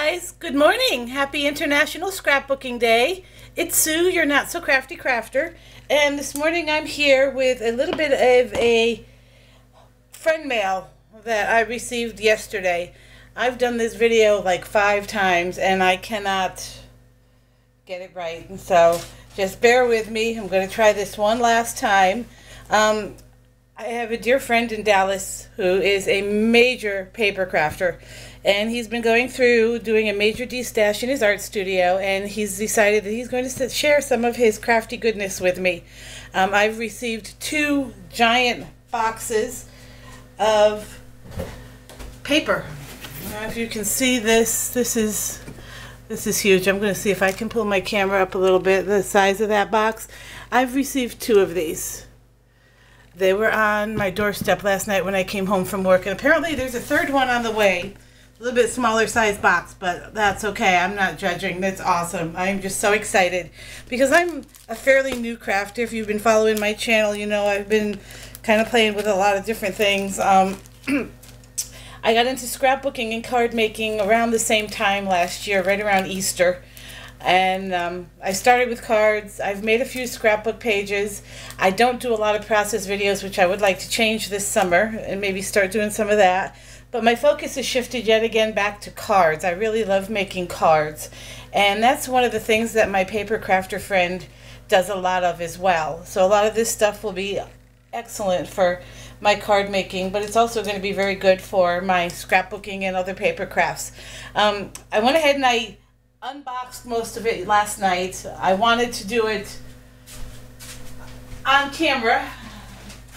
guys, good morning. Happy International Scrapbooking Day. It's Sue, your not so crafty crafter, and this morning I'm here with a little bit of a friend mail that I received yesterday. I've done this video like 5 times and I cannot get it right, and so just bear with me. I'm going to try this one last time. I have a dear friend in Dallas who is a major paper crafter, and he's been going through doing a major destash in his art studio, and he's decided that he's going to share some of his crafty goodness with me. I've received 2 giant boxes of paper. I don't know if you can see this. This is huge. I'm going to see if I can pull my camera up a little bit, the size of that box. I've received 2 of these. They were on my doorstep last night when I came home from work, and apparently there's a 3rd one on the way. A little bit smaller size box, but that's okay. I'm not judging. That's awesome. I'm just so excited because I'm a fairly new crafter. If you've been following my channel, you know I've been kind of playing with a lot of different things. I got into scrapbooking and card making around the same time last year, right around Easter. And I started with cards. I've made a few scrapbook pages. I don't do a lot of process videos, which I would like to change this summer and maybe start doing some of that. But my focus has shifted yet again back to cards. I really love making cards. And that's one of the things that my paper crafter friend does a lot of as well. So a lot of this stuff will be excellent for my card making, but it's also going to be very good for my scrapbooking and other paper crafts. I went ahead and I unboxed most of it last night. I wanted to do it on camera,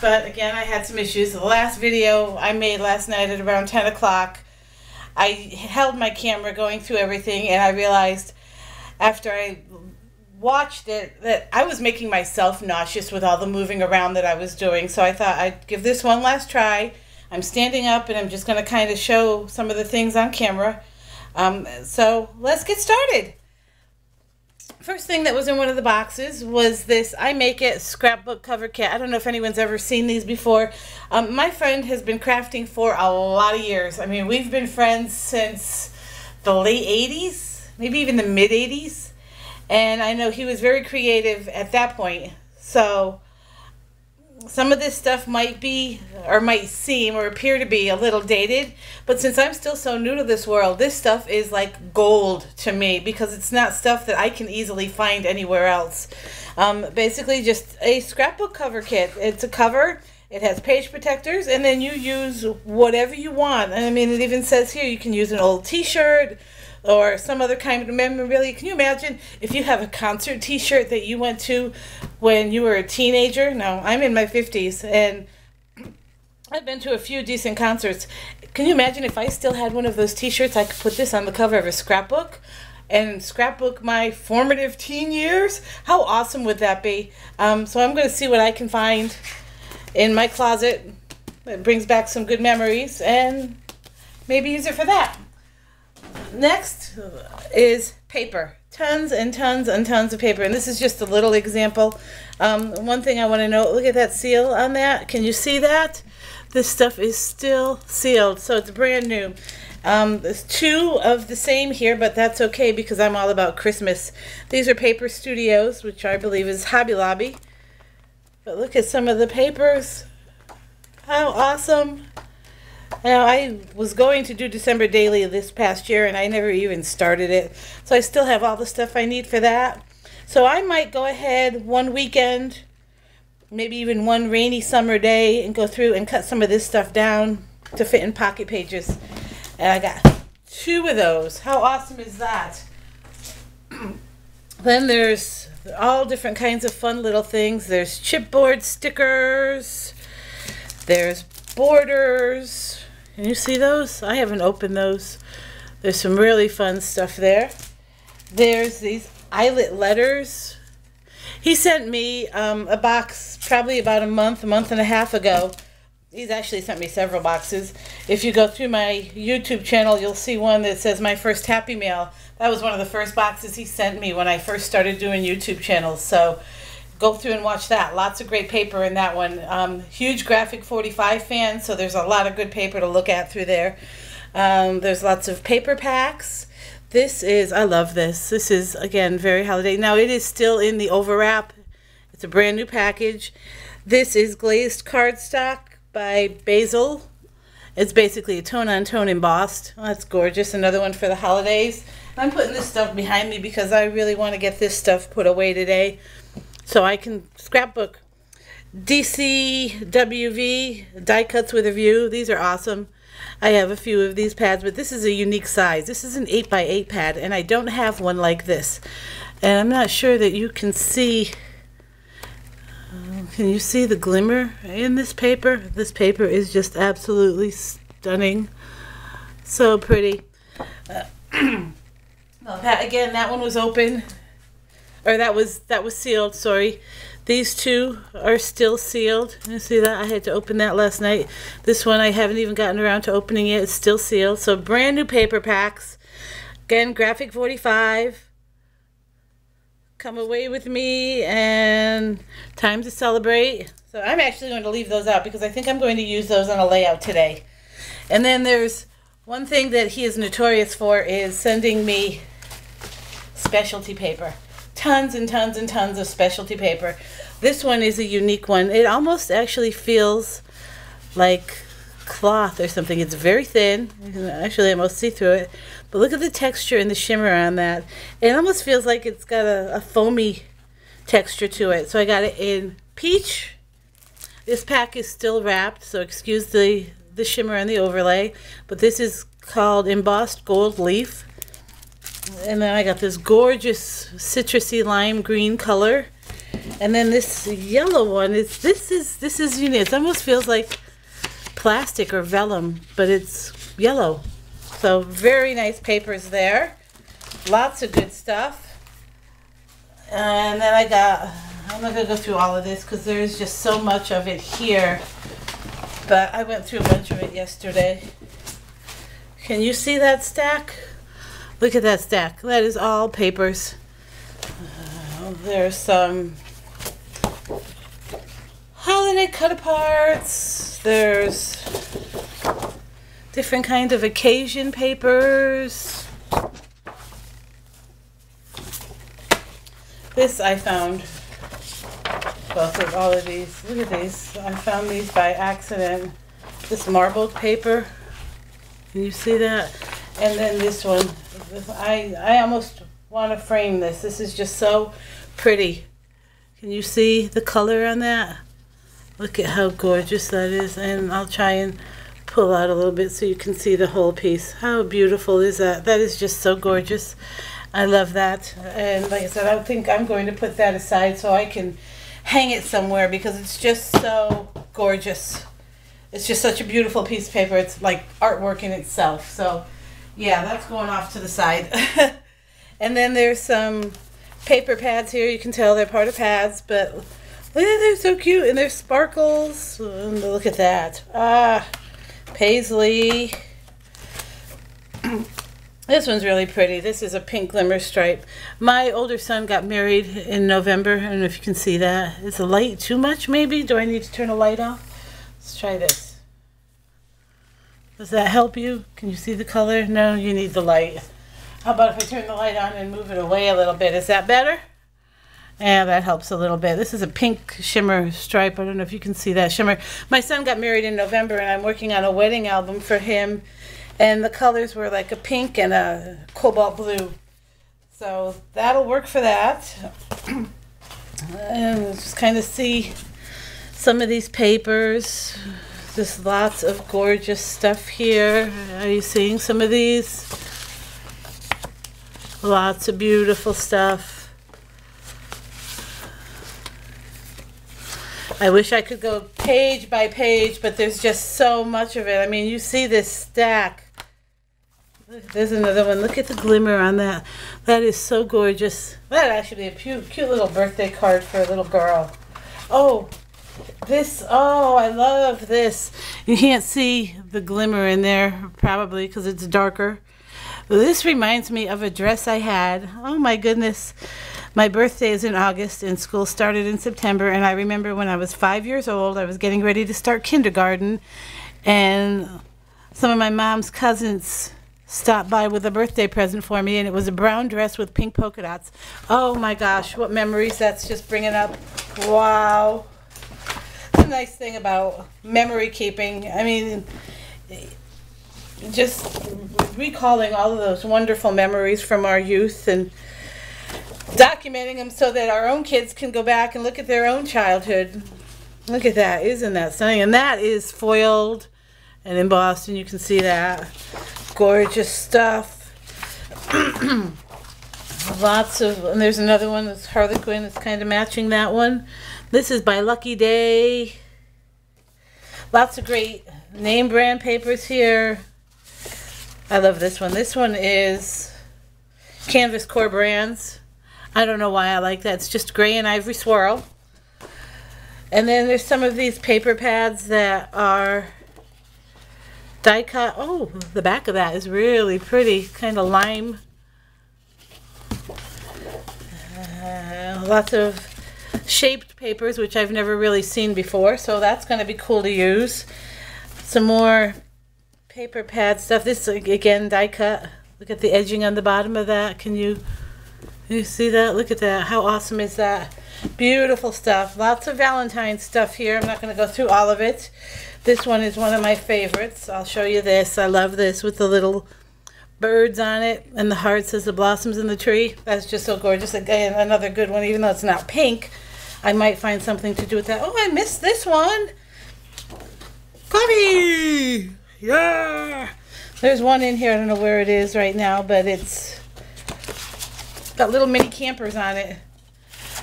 but again I had some issues. The last video I made last night at around 10 o'clock, I held my camera going through everything, and I realized after I watched it that I was making myself nauseous with all the moving around that I was doing. So I thought I'd give this one last try. I'm standing up and I'm just going to kind of show some of the things on camera. So let's get started. First thing that was in one of the boxes was this I Make It scrapbook cover kit. I don't know if anyone's ever seen these before. My friend has been crafting for a lot of years. I mean, we've been friends since the late 80s, maybe even the mid 80s. And I know he was very creative at that point. So some of this stuff might be, or might seem, or appear to be a little dated, but since I'm still so new to this world, this stuff is like gold to me because it's not stuff that I can easily find anywhere else. Basically just a scrapbook cover kit. It's a cover, it has page protectors, and then you use whatever you want. I mean, it even says here you can use an old t-shirt or some other kind of memorabilia. Can you imagine if you have a concert t-shirt that you went to when you were a teenager? No, I'm in my 50s, and I've been to a few decent concerts. Can you imagine if I still had one of those t-shirts? I could put this on the cover of a scrapbook and scrapbook my formative teen years. How awesome would that be? So I'm going to see what I can find in my closet that brings back some good memories and maybe use it for that. Next is paper. Tons and tons and tons of paper, and this is just a little example. One thing I want to note, look at that seal on that. Can you see that? This stuff is still sealed, so it's brand new. There's 2 of the same here, but that's okay because I'm all about Christmas. These are Paper Studios, which I believe is Hobby Lobby. But look at some of the papers. How awesome. Now, I was going to do December Daily this past year, and I never even started it. So I still have all the stuff I need for that. So I might go ahead one weekend, maybe even one rainy summer day, and go through and cut some of this stuff down to fit in pocket pages. And I got 2 of those. How awesome is that? Then there's all different kinds of fun little things. There's chipboard stickers. There's borders. Can you see those? I haven't opened those. There's some really fun stuff there. There's these eyelet letters. He sent me a box probably about a month and a half ago. He's actually sent me several boxes. If you go through my YouTube channel, you'll see one that says My First Happy Mail. That was one of the first boxes he sent me when I first started doing YouTube channels. So go through and watch that. Lots of great paper in that one. Huge Graphic 45 fan, so there's a lot of good paper to look at through there. There's lots of paper packs. This is, I love this. This is, again, very holiday. Now, it is still in the overwrap. It's a brand new package. This is glazed cardstock by Basil. It's basically a tone-on-tone embossed. Oh, that's gorgeous. Another one for the holidays. I'm putting this stuff behind me because I really want to get this stuff put away today so I can scrapbook. DCWV, die cuts with a view. These are awesome. I have a few of these pads, but this is a unique size. This is an 8x8 pad, and I don't have one like this. And I'm not sure that you can see. Can you see the glimmer in this paper? This paper is just absolutely stunning. So pretty. Again, that one was open. Or that was sealed, sorry. These two are still sealed. You see that? I had to open that last night. This one I haven't even gotten around to opening yet. It's still sealed. So brand new paper packs. Again, Graphic 45. Come away with me and time to celebrate. So I'm actually going to leave those out because I think I'm going to use those on a layout today. And then there's one thing that he is notorious for is sending me specialty paper. Tons and tons and tons of specialty paper. This one is a unique one. It almost actually feels like cloth or something. It's very thin. You can actually almost see through it. But look at the texture and the shimmer on that. It almost feels like it's got a foamy texture to it. So I got it in peach. This pack is still wrapped, so excuse the shimmer and the overlay. But this is called Embossed Gold Leaf. And then I got this gorgeous citrusy lime green color. And then this yellow one is this is unique. It almost feels like plastic or vellum, but it's yellow. So very nice papers there. Lots of good stuff. And then I'm not going to go through all of this because there's just so much of it here. But I went through a bunch of it yesterday. Can you see that stack? Look at that stack. That is all papers. There's some holiday cut-aparts. There's different kinds of occasion papers. This I found, both of all of these. Look at these. I found these by accident. This marbled paper. Can you see that? And then this one. I almost want to frame this. This is just so pretty. Can you see the color on that? Look at how gorgeous that is. And I'll try and pull out a little bit so you can see the whole piece. How beautiful is that? That is just so gorgeous. I love that. And like I said, I think I'm going to put that aside so I can hang it somewhere because it's just so gorgeous. It's just such a beautiful piece of paper. It's like artwork in itself. So yeah, that's going off to the side. And then there's some paper pads here. You can tell they're part of pads, but look at they're so cute. And there's sparkles. And look at that. Paisley. This one's really pretty. This is a pink glimmer stripe. My older son got married in November. I don't know if you can see that. Is the light too much maybe? Do I need to turn the light off? Let's try this. Does that help you? Can you see the color? No, you need the light. How about if I turn the light on and move it away a little bit? Is that better? Yeah, that helps a little bit. This is a pink shimmer stripe. I don't know if you can see that shimmer. My son got married in November, and I'm working on a wedding album for him. And the colors were like a pink and a cobalt blue. So that'll work for that. And just kind of see some of these papers. There's lots of gorgeous stuff here. Are you seeing some of these? Lots of beautiful stuff. I wish I could go page by page, but there's just so much of it. I mean, you see this stack. There's another one. Look at the glimmer on that. That is so gorgeous. That'd actually be a cute little birthday card for a little girl. Oh, this. Oh, I love this. You can't see the glimmer in there probably because it's darker. But this reminds me of a dress I had. Oh my goodness. My birthday is in August and school started in September. And I remember when I was 5 years old, I was getting ready to start kindergarten. And some of my mom's cousins stopped by with a birthday present for me, and it was a brown dress with pink polka dots. Oh my gosh, what memories that's just bringing up. Wow. The nice thing about memory keeping, I mean, just recalling all of those wonderful memories from our youth and documenting them so that our own kids can go back and look at their own childhood. Look at that. Isn't that stunning? And that is foiled and embossed, and you can see that. Gorgeous stuff. Lots of, and there's another one that's Harlequin. It's kind of matching that one. This is by Lucky Day. Lots of great name brand papers here. I love this one. This one is Canvas Core Brands. I don't know why I like that. It's just gray and ivory swirl. And then there's some of these paper pads that are die cut. Oh, the back of that is really pretty. Kind of lime. Lots of shaped papers, which I've never really seen before. So that's going to be cool to use. Some more paper pad stuff. This, again, die cut. Look at the edging on the bottom of that. Can you see that? Look at that. How awesome is that? Beautiful stuff. Lots of Valentine's stuff here. I'm not going to go through all of it. This one is one of my favorites. I'll show you this. I love this with the little birds on it and the hearts as the blossoms in the tree. That's just so gorgeous. Again, another good one. Even though it's not pink, I might find something to do with that. Oh, I missed this one. Coffee! Yeah! There's one in here. I don't know where it is right now, but it's got little mini campers on it.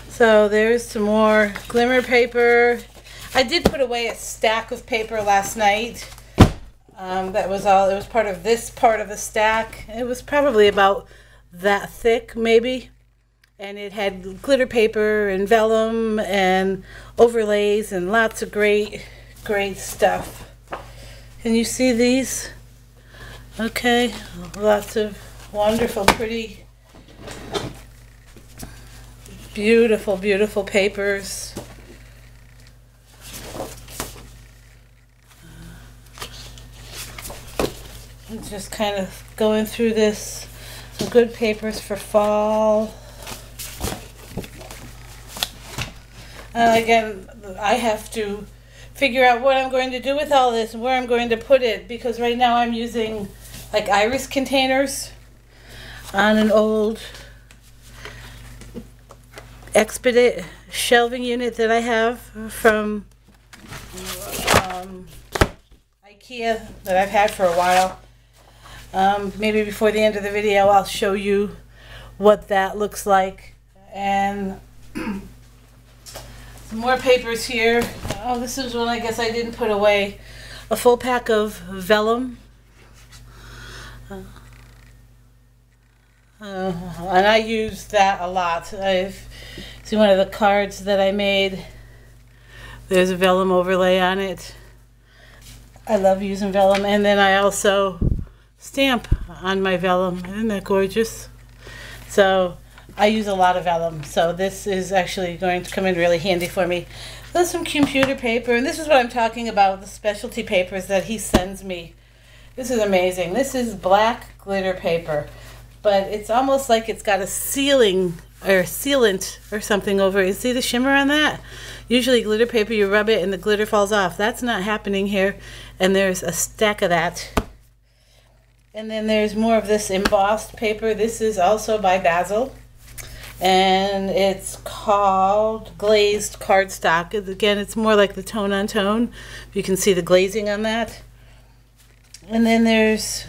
So there's some more glimmer paper. I did put away a stack of paper last night. That was all. It was part of this part of the stack. It was probably about that thick, maybe. And it had glitter paper and vellum and overlays and lots of great stuff. Can you see these? Okay, lots of wonderful, pretty, beautiful, beautiful papers. I'm just kind of going through this. Some good papers for fall. Again, I have to figure out what I'm going to do with all this and where I'm going to put it, because right now I'm using like iris containers on an old Expedit shelving unit that I have from IKEA that I've had for a while. Maybe before the end of the video I'll show you what that looks like. And some more papers here. Oh, this is one I guess I didn't put away. A full pack of vellum. And I use that a lot. See one of the cards that I made. There's a vellum overlay on it. I love using vellum. And then I also stamp on my vellum. Isn't that gorgeous? So I use a lot of vellum. So this is actually going to come in really handy for me. There's some computer paper. And this is what I'm talking about, the specialty papers that he sends me. This is amazing. This is black glitter paper. But it's almost like it's got a sealing or sealant or something over it. You see the shimmer on that? Usually glitter paper, you rub it and the glitter falls off. That's not happening here. And there's a stack of that. And then there's more of this embossed paper. This is also by Basil. And it's called glazed cardstock. Again, it's more like the tone on tone. You can see the glazing on that. And then there's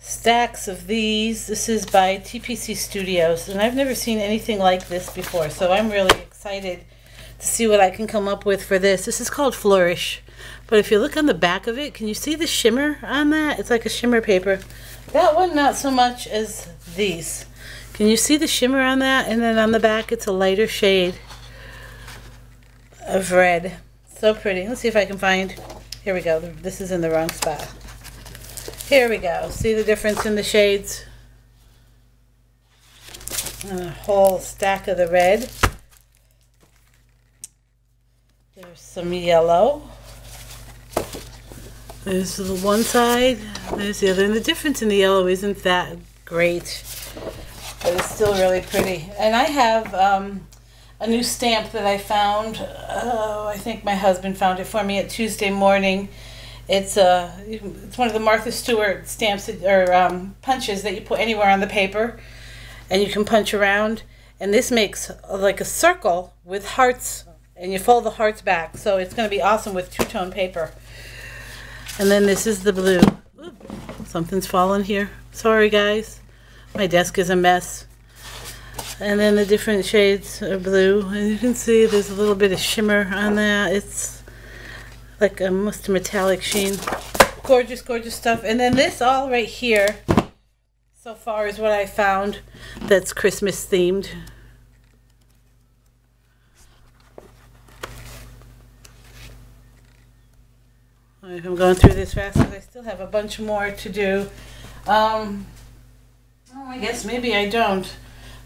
stacks of these. This is by TPC Studios, and I've never seen anything like this before, so I'm really excited to see what I can come up with for this. This is called Flourish, but if you look on the back of it, can you see the shimmer on that? It's like a shimmer paper. That one, not so much as these. Can you see the shimmer on that? And then on the back, it's a lighter shade of red. So pretty. Let's see if I can find. Here we go. This is in the wrong spot. Here we go. See the difference in the shades? And a whole stack of the red. There's some yellow. There's the one side, there's the other, and the difference in the yellow isn't that great, but it's still really pretty. And I have a new stamp that I found. I think my husband found it for me at Tuesday morning. It's one of the Martha Stewart stamps or punches that you put anywhere on the paper, and you can punch around. And this makes like a circle with hearts, and you fold the hearts back. So it's going to be awesome with two-tone paper. And then this is the blue. Ooh, something's fallen here. Sorry, guys. My desk is a mess. And then the different shades are blue. And you can see there's a little bit of shimmer on that. It's like almost a metallic sheen. Gorgeous, gorgeous stuff. And then this all right here, so far, is what I found that's Christmas themed. I'm going through this fast because I still have a bunch more to do. Oh, I guess maybe I don't.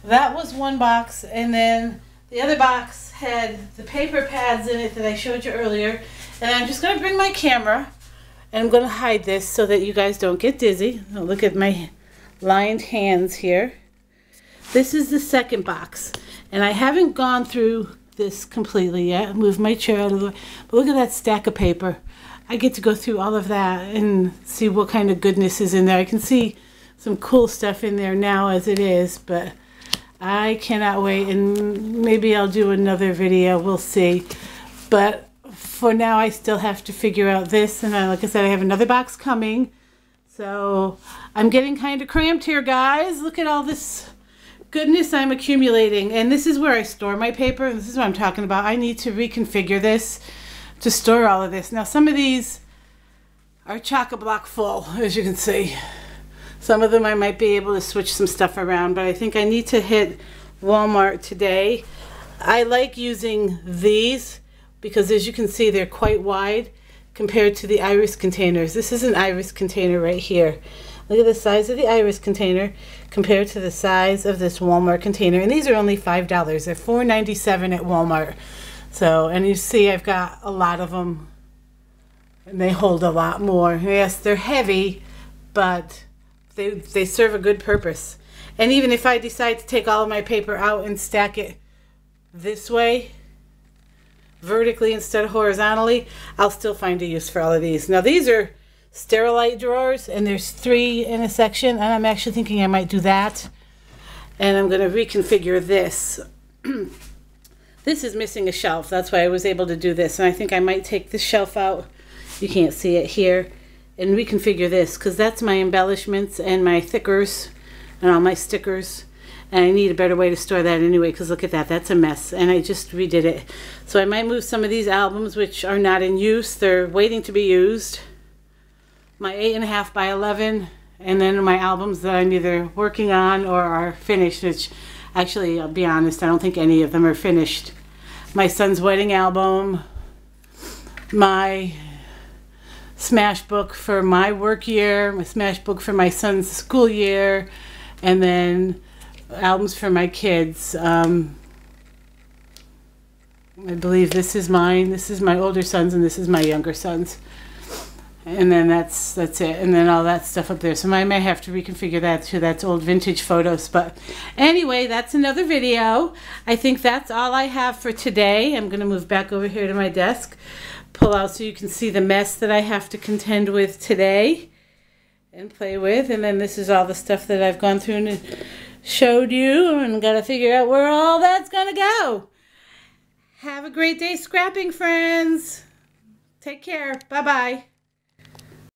That was one box, and then the other box had the paper pads in it that I showed you earlier. And I'm just going to bring my camera, and I'm going to hide this so that you guys don't get dizzy. Oh, look at my lined hands here. This is the second box, and I haven't gone through this completely yet. Move my chair out of the way. But look at that stack of paper. I get to go through all of that and see what kind of goodness is in there. I can see some cool stuff in there now as it is, but I cannot wait, and maybe I'll do another video. We'll see. But for now, I still have to figure out this, and like I said, I have another box coming. So I'm getting kind of cramped here, guys. Look at all this goodness I'm accumulating. And this is where I store my paper, and this is what I'm talking about. I need to reconfigure this to store all of this. Now, some of these are chock-a-block full, as you can see. Some of them I might be able to switch some stuff around, but I think I need to hit Walmart today. I like using these because, as you can see, they're quite wide compared to the iris containers. This is an iris container right here. Look at the size of the iris container compared to the size of this Walmart container. And these are only $5. They're $4.97 at Walmart. So, and you see I've got a lot of them, and they hold a lot more. Yes, they're heavy, but they serve a good purpose. And even if I decide to take all of my paper out and stack it this way, vertically instead of horizontally, I'll still find a use for all of these. Now, these are Sterilite drawers, and there's 3 in a section, and I'm actually thinking I might do that. And I'm going to reconfigure this. This is missing a shelf. That's why I was able to do this. And I think I might take this shelf out. You can't see it here. And reconfigure this, because that's my embellishments and my thickers and all my stickers. And I need a better way to store that anyway, because look at that. That's a mess. And I just redid it. So I might move some of these albums, which are not in use. They're waiting to be used. My 8.5 by 11. And then my albums that I'm either working on or are finished, which actually, I'll be honest, I don't think any of them are finished. My son's wedding album, my smash book for my work year, my smash book for my son's school year, and then albums for my kids. I believe this is mine, this is my older son's, and this is my younger son's. And then that's it, and then all that stuff up there. So I may have to reconfigure that too. That's old vintage photos. But anyway, that's another video. I think that's all I have for today. I'm going to move back over here to my desk, pull out so you can see the mess that I have to contend with today and play with. And then this is all the stuff that I've gone through and showed you, and got to figure out where all that's going to go. Have a great day scrapping, friends. Take care. Bye-bye.